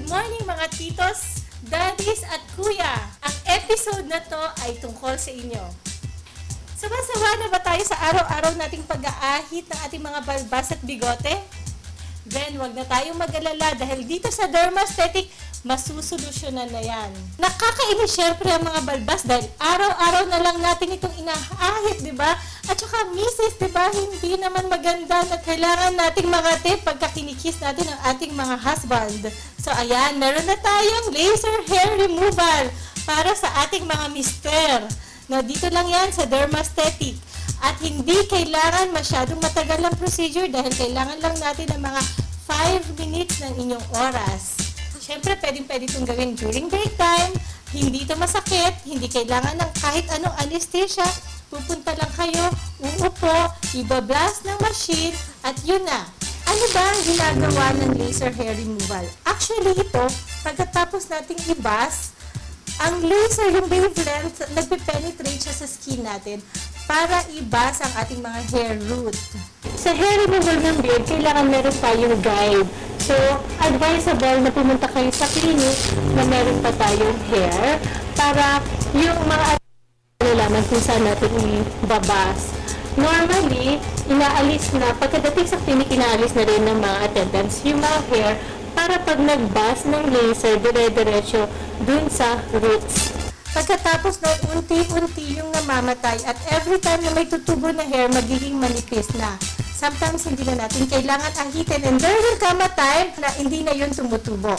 Good morning mga titos, daddies at kuya. Ang episode na to ay tungkol sa inyo. Sawa-sawa na ba tayo sa araw-araw nating pag-aahit ng ating mga balbas at bigote? Then, wag na tayong mag-alala dahil dito sa Dermaesthetic, masusolusyonan na yan. Nakakainis syempre ang mga balbas dahil araw-araw na lang natin itong inaahit, di ba? At saka, misis, di ba, hindi naman maganda na kailangan nating mga tip pagka kinikis natin ang ating mga husband. So, ayan, meron na tayong laser hair removal para sa ating mga mister. No, dito lang yan sa Dermaesthetic. At hindi kailangan masyadong matagal ang procedure dahil kailangan lang natin ng mga 5 minutes ng inyong oras. Siyempre, pwedeng-pwede itong gawin during break time. Hindi ito masakit. Hindi kailangan ng kahit anong anesthesia. Pupunta lang kayo, uupo, ibablast ng machine, at yun na. Ano ba ang ginagawa ng laser hair removal? Actually, ito, pagkatapos nating ibas, ang laser, yung wavelength, nagpe-penetrate siya sa skin natin para ibas ang ating mga hair root. Sa hair removal ng beard, kailangan meron tayong guide. So, advisable na pumunta kayo sa clinic na meron pa tayong hair para yung mga nalaman kung saan natin ibabas. Normally, inaalis na, pagkadating sa clinic, inaalis na rin ng mga attendants yung mga hair para pag nagbas ng laser, dire-diretso dun sa roots. Pagkatapos na unti-unti yung namamatay at every time na may tutubo na hair, magiging manipis na. Sometimes hindi na natin kailangan ahitin and there will come a time na hindi na yun tumutubo.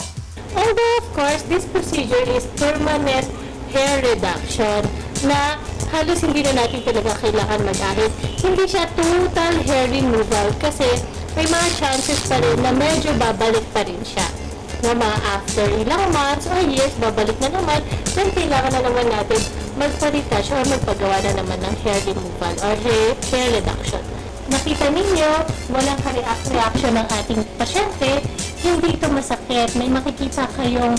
Although of course, this procedure is permanent hair reduction na halos hindi na natin talaga kailangan mag-ahit. Hindi siya total hair removal kasi may mga chances pa rin na medyo babalik pa rin siya. Na mga after ilang months or years, babalik na naman, then kailangan na naman natin magpa-retouch or magpagawa na naman ng hair removal or hair reduction. Nakita ninyo, walang reaction ng ating pasyente, hindi ito masakit. May makikita kayong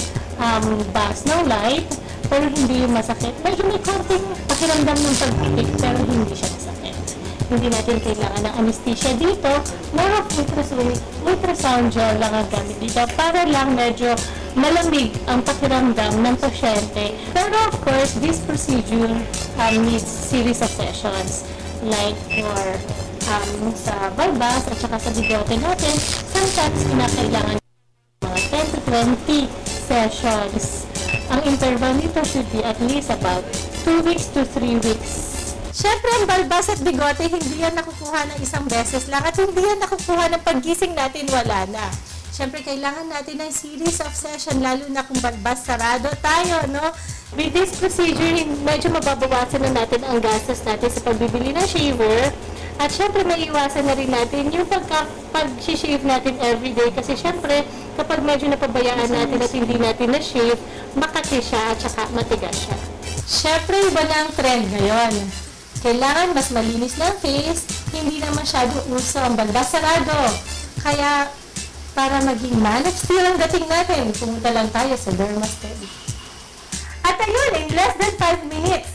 box ng light, pero hindi yung masakit. Medyo may konting pakiramdam ng pagpipik, pero hindi siya masakit. Hindi natin kailangan ng anesthesia dito. More of ultrasound gel lang ang gamit dito para lang medyo malamig ang pakiramdam ng pasyente. Pero of course, this procedure needs series of sessions. Like for sa balbas at saka sa bigote natin, sometimes kinakailangan mga 10 to 20 sessions. Ang interval nito should be at least about 2 weeks to 3 weeks. Siyempre, ang balbas at bigote, hindi yan nakukuha ng isang beses lang at hindi yan nakukuha ng paggising natin, wala na. Siyempre, kailangan natin ng series of session, lalo na kung balbas sarado tayo, no? With this procedure, medyo mababawasan na natin ang gastos natin sa pagbibili ng shaver. At syempre, maiiwasan na rin natin yung pag-shave natin everyday. Kasi syempre, kapag medyo napabayaan natin at hindi natin na-shave, makati siya at saka matigas siya. Syempre, iba na ang trend ngayon. Kailangan mas malinis na ang face, hindi na masyadong uso ang balbas sarado. Kaya, para maging managed feel ang dating natin, pumunta lang tayo sa Dermaesthetic. At ayun, in less than 5 minutes,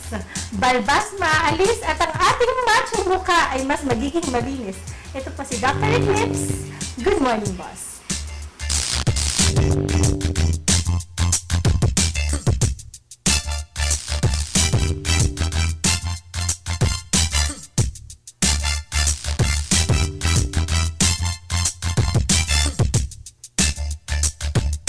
balbas maalis at ang ating machong mukha ay mas magiging malinis. Ito po si Dr. Eclipse. Good morning, boss.